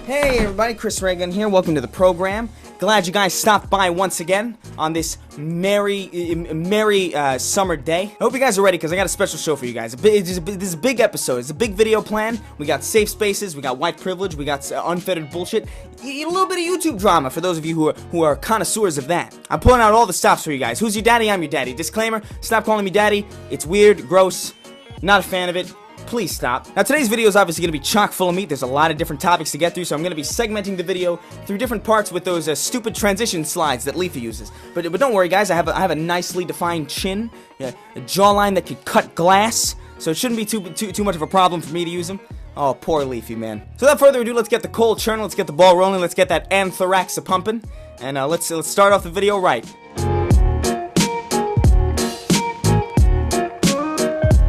Hey everybody, Chris Reagan here. Welcome to the program. Glad you guys stopped by once again on this merry summer day. I hope you guys are ready because I got a special show for you guys. This is a big episode. It's a big video plan. We got safe spaces, we got white privilege, we got unfettered bullshit, a little bit of YouTube drama for those of you who are connoisseurs of that. I'm pulling out all the stops for you guys. Who's your daddy? I'm your daddy. Disclaimer, stop calling me daddy. It's weird, gross, not a fan of it. Please stop. Now today's video is obviously going to be chock full of meat. There's a lot of different topics to get through, so I'm going to be segmenting the video through different parts with those stupid transition slides that Leafy uses. But don't worry guys, I have a nicely defined chin, a jawline that could cut glass, so it shouldn't be too much of a problem for me to use them. Oh, poor Leafy, man. So without further ado, let's get the coal churning, let's get the ball rolling, let's get that anthrax a-pumping, and let's start off the video right.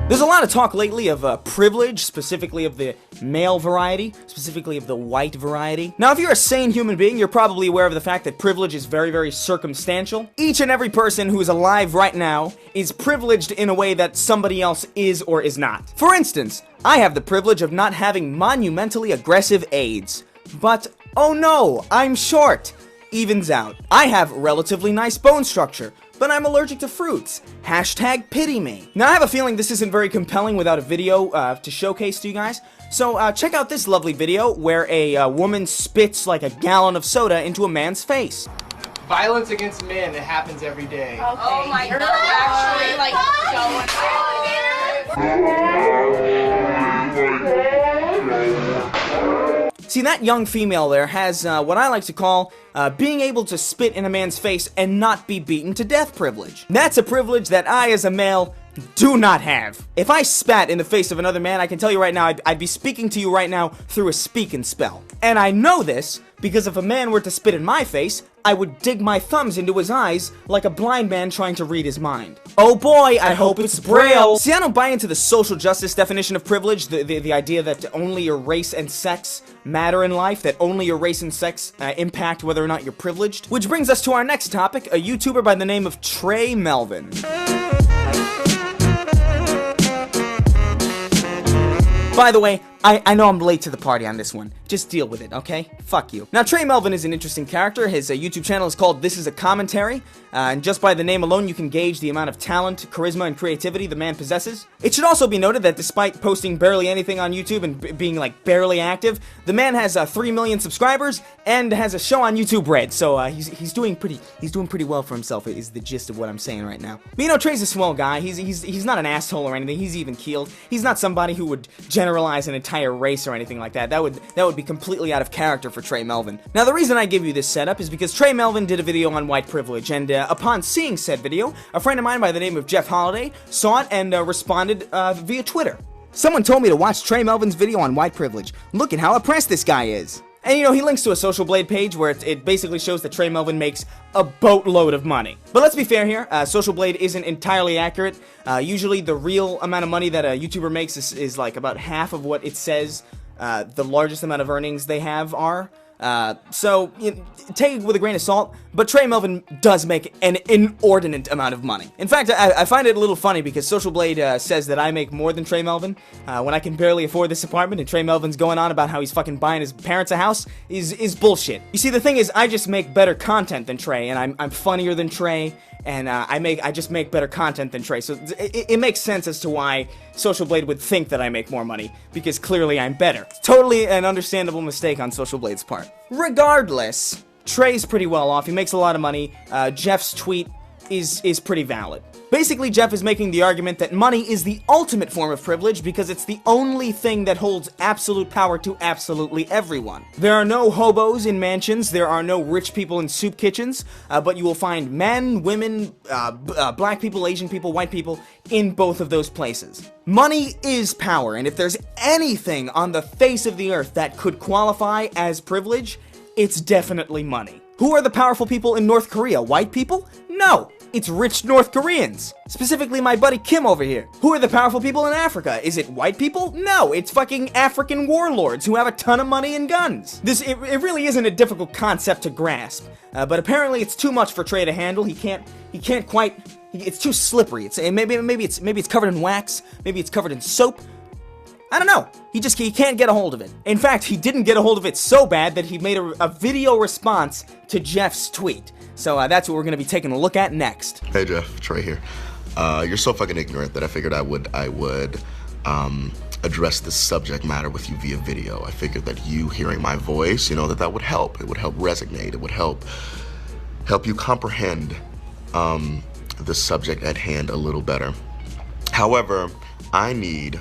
There's a lot of talk lately of privilege, specifically of the male variety, specifically of the white variety. Now, if you're a sane human being, you're probably aware of the fact that privilege is very, very circumstantial. Each and every person who is alive right now is privileged in a way that somebody else is or is not. For instance, I have the privilege of not having monumentally aggressive AIDS. But, oh no, I'm short. Evens out. I have relatively nice bone structure, but I'm allergic to fruits. Hashtag pity me. Now, I have a feeling this isn't very compelling without a video to showcase to you guys. So, check out this lovely video where a woman spits like a gallon of soda into a man's face. Violence against men, it happens every day. Okay. Oh my god. Actually, like, See, that young female there has what I like to call being able to spit in a man's face and not be beaten to death privilege. That's a privilege that I, as a male, do not have. If I spat in the face of another man, I can tell you right now, I'd be speaking to you right now through a speak and spell. And I know this because if a man were to spit in my face, I would dig my thumbs into his eyes like a blind man trying to read his mind. Oh boy, I hope it's Braille. See, I don't buy into the social justice definition of privilege, the idea that only your race and sex matter in life, that only your race and sex impact whether or not you're privileged. Which brings us to our next topic, a YouTuber by the name of Trey Melvin. By the way, I know I'm late to the party on this one. Just deal with it, okay? Fuck you. Now, Trey Melvin is an interesting character. His YouTube channel is called This Is a Commentary, and just by the name alone, you can gauge the amount of talent, charisma, and creativity the man possesses. It should also be noted that despite posting barely anything on YouTube and being, like, barely active, the man has 3 million subscribers and has a show on YouTube Red, so he's doing pretty well for himself, is the gist of what I'm saying right now. But, you know, Trey's a swell guy. He's not an asshole or anything. He's even keeled. He's not somebody who would generalize an entire race or anything like that. That would be completely out of character for Trey Melvin. Now, the reason I give you this setup is because Trey Melvin did a video on white privilege, and upon seeing said video, a friend of mine by the name of Jeff Holiday saw it and responded via Twitter. Someone told me to watch Trey Melvin's video on white privilege. Look at how oppressed this guy is. And, you know, he links to a Social Blade page where it basically shows that Trey Melvin makes a boatload of money. But let's be fair here, Social Blade isn't entirely accurate. Usually the real amount of money that a YouTuber makes is like about half of what it says the largest amount of earnings they have are. So, take it with a grain of salt, but Trey Melvin does make an inordinate amount of money. In fact, I find it a little funny because Social Blade says that I make more than Trey Melvin, when I can barely afford this apartment, and Trey Melvin's going on about how he's fucking buying his parents a house is bullshit. You see, the thing is, I just make better content than Trey, and I'm funnier than Trey, and I just make better content than Trey, so it makes sense as to why Social Blade would think that I make more money, because clearly I'm better. Totally an understandable mistake on Social Blade's part. Regardless, Trey's pretty well off, he makes a lot of money. Jeff's tweet is pretty valid. Basically, Jeff is making the argument that money is the ultimate form of privilege because it's the only thing that holds absolute power to absolutely everyone. There are no hobos in mansions, there are no rich people in soup kitchens, but you will find men, women, black people, Asian people, white people in both of those places. Money is power, and if there's anything on the face of the earth that could qualify as privilege, it's definitely money. Who are the powerful people in North Korea? White people? No! It's rich North Koreans. Specifically my buddy Kim over here. Who are the powerful people in Africa? Is it white people? No, it's fucking African warlords who have a ton of money and guns. It really isn't a difficult concept to grasp. But apparently it's too much for Trey to handle. He can't quite, it's too slippery. Maybe it's covered in wax, maybe it's covered in soap. I don't know. He can't get a hold of it. In fact, he didn't get a hold of it so bad that he made a video response to Jeff's tweet. So that's what we're going to be taking a look at next. Hey Jeff, Trey here. You're so fucking ignorant that I figured I would address this subject matter with you via video. I figured that you hearing my voice, that would help. It would help resonate. It would help you comprehend the subject at hand a little better. However, I need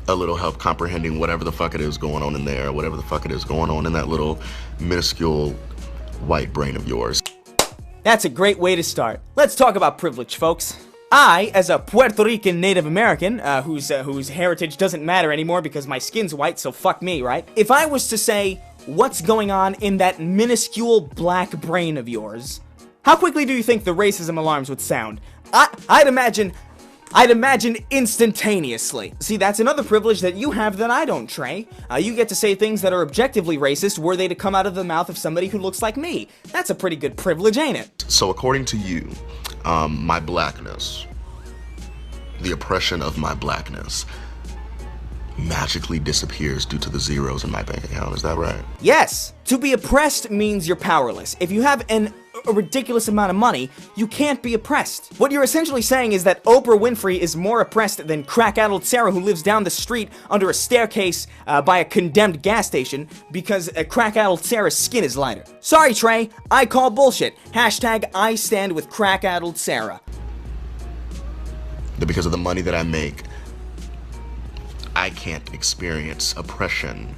a little help comprehending whatever the fuck it is going on in there, whatever the fuck it is going on in that little minuscule white brain of yours. That's a great way to start. Let's talk about privilege, folks. I, as a Puerto Rican Native American, whose heritage doesn't matter anymore because my skin's white, so fuck me, right? If I was to say, what's going on in that minuscule black brain of yours, how quickly do you think the racism alarms would sound? I'd imagine instantaneously. See, that's another privilege that you have that I don't, Trey. You get to say things that are objectively racist were they to come out of the mouth of somebody who looks like me. That's a pretty good privilege, ain't it? So according to you, my blackness, the oppression of my blackness, magically disappears due to the zeros in my bank account. Is that right? Yes. To be oppressed means you're powerless. If you have a ridiculous amount of money, you can't be oppressed. What you're essentially saying is that Oprah Winfrey is more oppressed than crack-addled Sarah who lives down the street under a staircase by a condemned gas station because crack-addled Sarah's skin is lighter. Sorry, Trey, I call bullshit. Hashtag I stand with crack-addled Sarah. That because of the money that I make, I can't experience oppression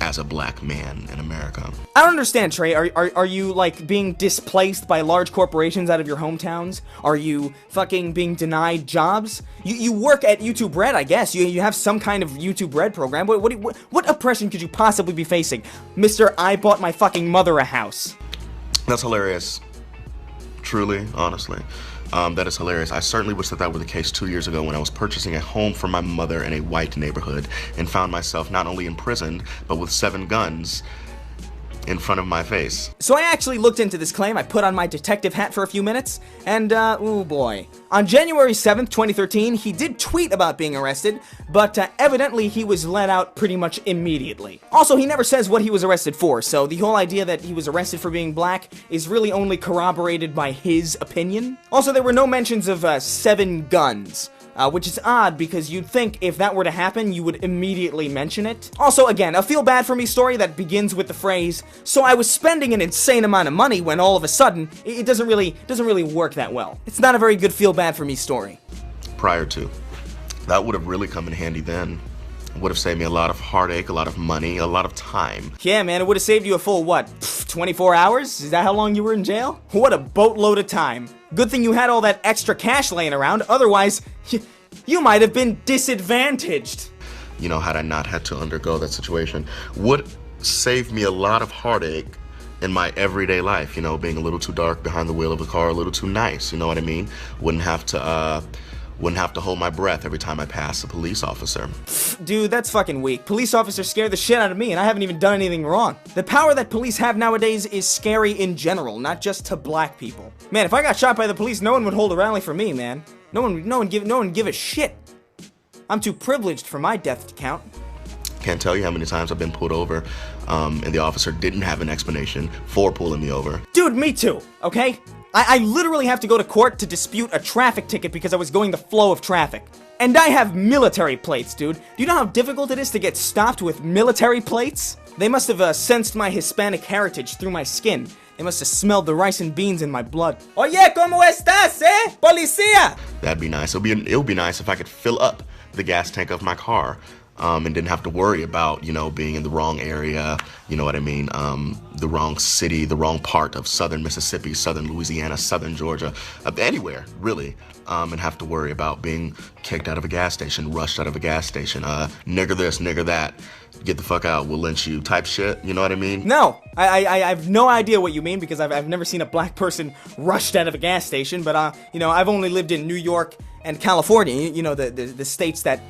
as a black man in America. I don't understand, Trey. Are you, like, being displaced by large corporations out of your hometowns? Are you fucking being denied jobs? You work at YouTube Red, I guess. You have some kind of YouTube Red program. What oppression could you possibly be facing? Mr. I bought my fucking mother a house. That's hilarious. Truly, honestly. That is hilarious. I certainly wish that were the case 2 years ago when I was purchasing a home for my mother in a white neighborhood and found myself not only imprisoned, but with 7 guns in front of my face. So I actually looked into this claim. I put on my detective hat for a few minutes, and ooh boy. On January 7th, 2013, he did tweet about being arrested, but evidently he was let out pretty much immediately. Also, he never says what he was arrested for, so the whole idea that he was arrested for being black is really only corroborated by his opinion. Also, there were no mentions of 7 guns. Which is odd because you'd think if that were to happen, you would immediately mention it. Also, again, a feel bad for me story that begins with the phrase, so I was spending an insane amount of money when all of a sudden, it doesn't really work that well. It's not a very good feel bad for me story. Prior to. That would have really come in handy then. It would have saved me a lot of heartache, a lot of money, a lot of time. Yeah, man, it would have saved you a full, what, 24 hours? Is that how long you were in jail? What a boatload of time. Good thing you had all that extra cash laying around, otherwise, you might have been disadvantaged. Had I not had to undergo that situation, would save me a lot of heartache in my everyday life, being a little too dark behind the wheel of the car, a little too nice, you know what I mean? Wouldn't have to hold my breath every time I pass a police officer. Dude, that's fucking weak. Police officers scare the shit out of me, and I haven't even done anything wrong. The power that police have nowadays is scary in general, not just to black people. Man, if I got shot by the police, no one would hold a rally for me, man. No one give a shit. I'm too privileged for my death to count. Can't tell you how many times I've been pulled over, and the officer didn't have an explanation for pulling me over. Dude, me too, okay? I literally have to go to court to dispute a traffic ticket because I was going the flow of traffic. And I have military plates, dude. Do you know how difficult it is to get stopped with military plates? They must have sensed my Hispanic heritage through my skin. They must have smelled the rice and beans in my blood. Oye, ¿cómo estás, eh? Policía! That'd be nice. It would be nice if I could fill up the gas tank of my car. And didn't have to worry about, being in the wrong area, you know what I mean, the wrong city, the wrong part of southern Mississippi, southern Louisiana, southern Georgia, anywhere, really, and have to worry about being kicked out of a gas station, rushed out of a gas station, nigger this, nigger that, get the fuck out, we'll lynch you type shit, you know what I mean? No, I have no idea what you mean because I've never seen a black person rushed out of a gas station, but, I've only lived in New York and California, the states that,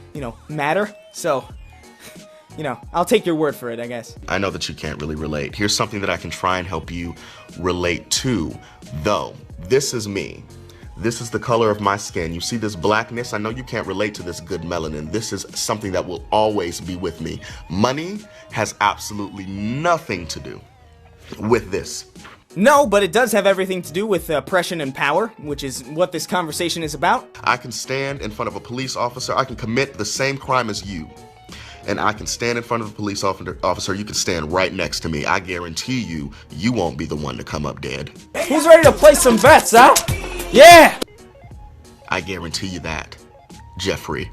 matter. So, I'll take your word for it, I guess. I know that you can't really relate. Here's something that I can try and help you relate to, though. This is me. This is the color of my skin. You see this blackness? I know you can't relate to this good melanin. This is something that will always be with me. Money has absolutely nothing to do with this. No, but it does have everything to do with oppression and power, which is what this conversation is about. I can stand in front of a police officer. I can commit the same crime as you. And I can stand in front of a police officer. You can stand right next to me. I guarantee you, you won't be the one to come up dead. Who's ready to play some bets, huh? Yeah! I guarantee you that, Jeffrey.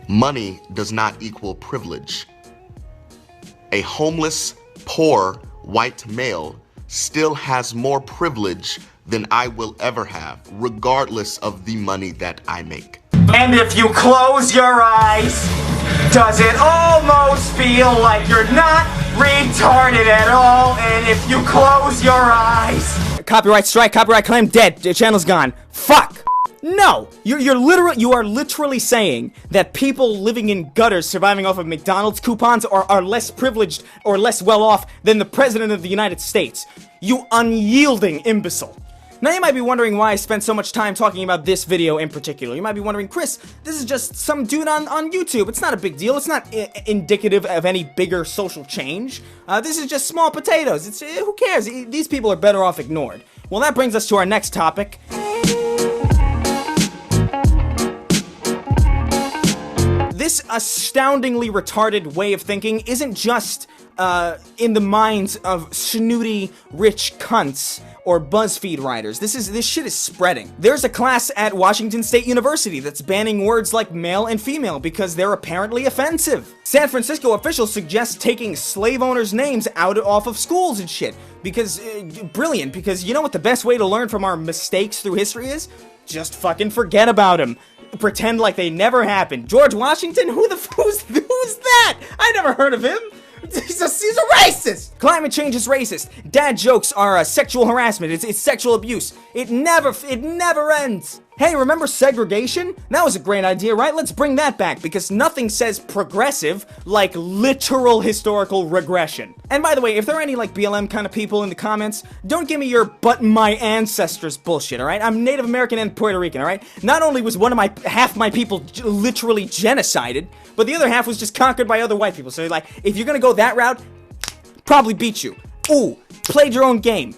Money does not equal privilege. A homeless, poor, white male still has more privilege than I will ever have, regardless of the money that I make. And if you close your eyes, does it almost feel like you're not retarded at all? And if you close your eyes... Copyright strike, copyright claim, dead. The channel's gone. Fuck! No! You are literally saying that people living in gutters surviving off of McDonald's coupons are less privileged or less well off than the President of the United States. You unyielding imbecile. Now you might be wondering why I spent so much time talking about this video in particular. You might be wondering, Chris, this is just some dude on YouTube. It's not a big deal. It's not indicative of any bigger social change. This is just small potatoes. Who cares? These people are better off ignored. Well, that brings us to our next topic. This astoundingly retarded way of thinking isn't just in the minds of snooty rich cunts or BuzzFeed writers. This shit is spreading. There's a class at Washington State University that's banning words like male and female because they're apparently offensive. San Francisco officials suggest taking slave owners' names off of schools and shit because brilliant. Because you know what the best way to learn from our mistakes through history is? Just fucking forget about them. Pretend like they never happened. George Washington? Who's that? I never heard of him. He's a racist! Climate change is racist. Dad jokes are sexual harassment. It's sexual abuse. It never ends. Hey, remember segregation? That was a great idea, right? Let's bring that back, because nothing says progressive like literal historical regression. And by the way, if there are any like BLM kind of people in the comments, don't give me your "but my ancestors" bullshit, alright? I'm Native American and Puerto Rican, alright? Not only was half my people literally genocided, but the other half was just conquered by other white people. So like, if you're gonna go that route, probably beat you. Ooh, played your own game.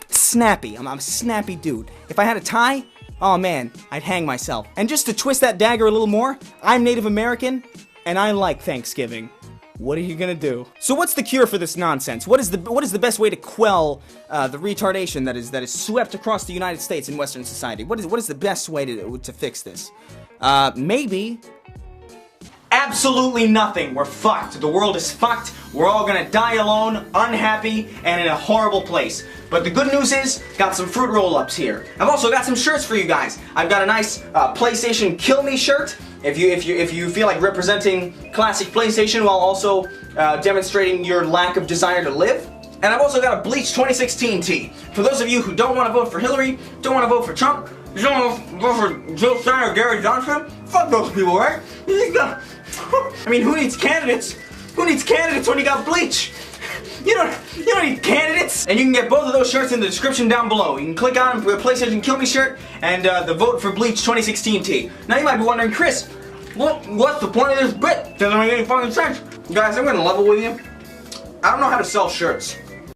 Snappy. I'm a snappy dude. If I had a tie, oh man, I'd hang myself. And just to twist that dagger a little more, I'm Native American, and I like Thanksgiving. What are you gonna do? So what's the cure for this nonsense? What is the best way to quell the retardation that is swept across the United States and Western society? What is the best way to fix this? Maybe absolutely nothing. We're fucked. The world is fucked. We're all gonna die alone, unhappy, and in a horrible place. But the good news is, got some fruit roll-ups here. I've also got some shirts for you guys. I've got a nice PlayStation Kill Me shirt. If you feel like representing classic PlayStation while also demonstrating your lack of desire to live. And I've also got a Bleach 2016 tee. For those of you who don't want to vote for Hillary, don't want to vote for Trump, don't want to vote for Joe Stein or Gary Johnson, fuck those people, right? I mean, who needs candidates? Who needs candidates when you got Bleach? You don't need candidates! And you can get both of those shirts in the description down below. You can click on the PlayStation Kill Me shirt and the Vote for Bleach 2016 tee. Now you might be wondering, Chris, what's the point of this bit? Doesn't make any fucking sense. Guys, I'm gonna level with you. I don't know how to sell shirts.